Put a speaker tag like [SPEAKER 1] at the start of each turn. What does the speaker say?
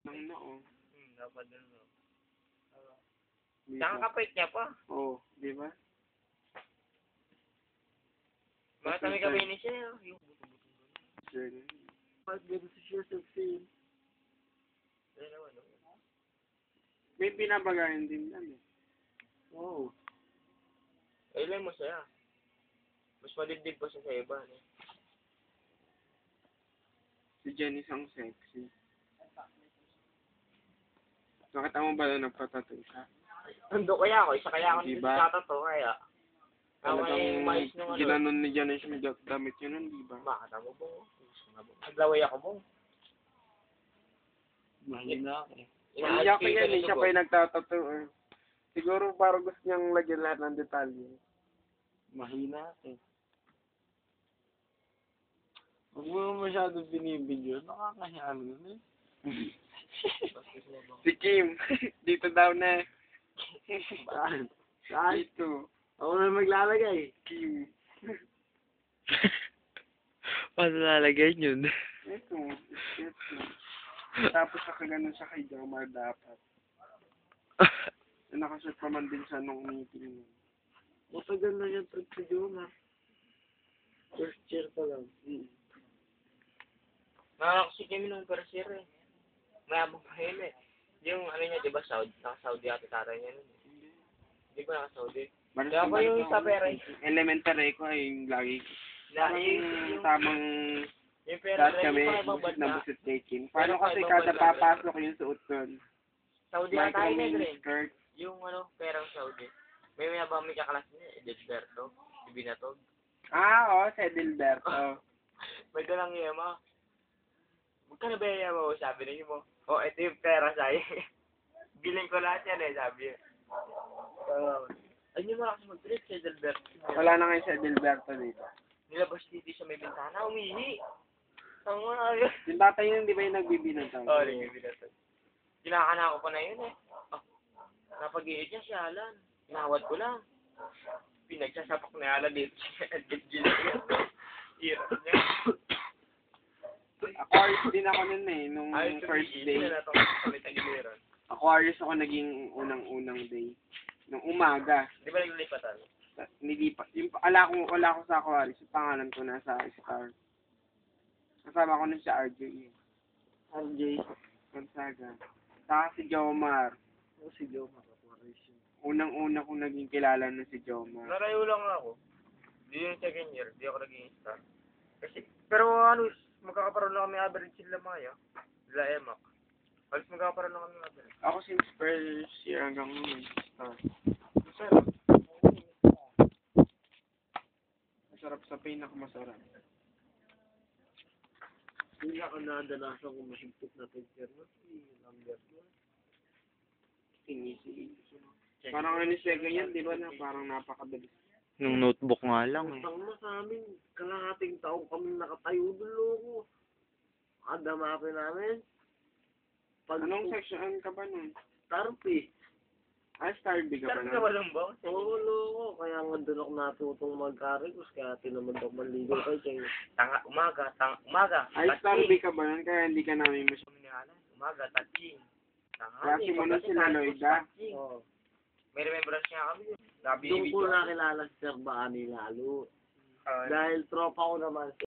[SPEAKER 1] Ang na, oh.
[SPEAKER 2] Dapat din, no?
[SPEAKER 1] Di
[SPEAKER 2] Saka
[SPEAKER 1] ba?
[SPEAKER 2] kapit niya pa.
[SPEAKER 1] Oo, di ba?
[SPEAKER 2] Mga kami ni siya. Yung
[SPEAKER 1] Sure. Pag ganito siya sa film. May pinabagayan din yan eh. Oo.
[SPEAKER 2] Ilan mo siya. Mas madibdib pa siya sa iba. Eh.
[SPEAKER 1] Si Jenny ang sexy. Nakita mo ba na nagpatattoo siya?
[SPEAKER 2] Ando kaya ako. Isa kaya ako
[SPEAKER 1] Diba?
[SPEAKER 2] nagkata to. Kaya.
[SPEAKER 1] Talagang
[SPEAKER 2] mais nung ano.
[SPEAKER 1] ginanon ni Jenny yung damit yun nun, di ba?
[SPEAKER 2] Bakit mo po? Naglaway ako mo.
[SPEAKER 1] Mahina ako eh.
[SPEAKER 2] Ina-ice
[SPEAKER 1] Iyak ko yan eh, siya pa yung nagtatattoo eh. Siguro parang gusto niyang lagyan lahat ng detalye. Mahina ako eh. Huwag mo masyado binibidyo, nakakahiya nun eh. Si Kim, dito daw na.
[SPEAKER 2] Saan?
[SPEAKER 1] Dito.
[SPEAKER 2] Ako na maglalagay.
[SPEAKER 1] Kim.
[SPEAKER 3] Paano lalagay yun?
[SPEAKER 1] Ito. Tapos nakaganon siya kay Jomar dapat. Nakashoot pa man din siya nung meeting.
[SPEAKER 2] Matagal na yung trip si Jomar. First year pa lang. Nakaka si Kim nung first year eh. Mayabang pa yun eh. Yung ano niya, di ba, naka-Saudi ata tatay niya nun. Di ba naka-Saudi? Kaya ako yung isa pera eh.
[SPEAKER 1] Elementary ko ay yung lagi.
[SPEAKER 2] Yung
[SPEAKER 1] Tamang
[SPEAKER 2] yung pera
[SPEAKER 1] lahat kami
[SPEAKER 2] yung pa ibang
[SPEAKER 1] busit na
[SPEAKER 2] bansa.
[SPEAKER 1] busit taking. Paano kasi kada papasok yung suot nun?
[SPEAKER 2] Saudi
[SPEAKER 1] Micro
[SPEAKER 2] ata yun
[SPEAKER 1] mini
[SPEAKER 2] eh.
[SPEAKER 1] skirt.
[SPEAKER 2] Yung ano, perang Saudi. May mayabang may kaklas niya, Edilberto. Si Binatog.
[SPEAKER 1] Oo, si Edilberto.
[SPEAKER 2] May dalang yema. Magkano ba yung yema mo? Sabi na mo. Oh, ito yung pera sa'yo. Biling ko lahat yan eh, sabi niya. Ayun yung malakas mag-trip si Edilberto.
[SPEAKER 1] Wala na ngayon si Edilberto dito.
[SPEAKER 2] Nilabas dito sa may bintana, umihi. Ang mga ayun.
[SPEAKER 1] Yung tatay yun, di ba yung nagbibinatang?
[SPEAKER 2] Oo, nagbibinatang. Kinakana ko pa na yun eh. Oh, napag-iit niya si Alan. Inawad ko lang. Pinagsasapak na Alan dito siya. Hirap niya.
[SPEAKER 1] Aquarius din ako nun eh, nung first day. Aquarius ako naging unang-unang day. Nung umaga.
[SPEAKER 2] Di ba naglilipatan?
[SPEAKER 1] Nilipat. Yung, wala ko sa Aquarius. Yung pangalan ko nasa Star. Kasama ko nun si RJ.
[SPEAKER 2] RJ.
[SPEAKER 1] Gonzaga. Saka si Jomar.
[SPEAKER 2] Si Jomar. Aquarius yun.
[SPEAKER 1] Unang-una kong naging kilala na si Jomar.
[SPEAKER 2] Narayo lang ako. Di yung second year. Di ako naging star. Kasi, pero ano, magkakaparoon lang kami average sila Maya. Sila Emak. Halos magkakaparoon lang kami average.
[SPEAKER 1] Ako since first year hanggang ngayon. Star.
[SPEAKER 2] Masarap.
[SPEAKER 1] Masarap sa pinakamasarap.
[SPEAKER 2] Hindi ako nadalasan kung mahigpit na picture mo. Si number mo.
[SPEAKER 1] Tinisi. Parang ano siya ganyan, di ba na parang napakabilis.
[SPEAKER 3] Nung notebook nga lang eh.
[SPEAKER 2] Utang mo sa amin, kalahating taong kami nakatayo doon, loko. Adamapin namin.
[SPEAKER 1] Anong section ka ba nun?
[SPEAKER 2] Tarpi.
[SPEAKER 1] Star B ka ba nun?
[SPEAKER 2] walang ba? Oo, loko. Kaya nga doon ako natutong mag-caricos, kaya tinamad ako manligo kay Cheng. Umaga.
[SPEAKER 1] Star B ka ba nun? Kaya hindi ka namin masyadong.
[SPEAKER 2] Umaga, tatsing.
[SPEAKER 1] Klase mo nun sila Lloyda.
[SPEAKER 2] Oo. May remembrance niya kami. Doon ko nakilala si Sir Baani lalo. Dahil tropa ko naman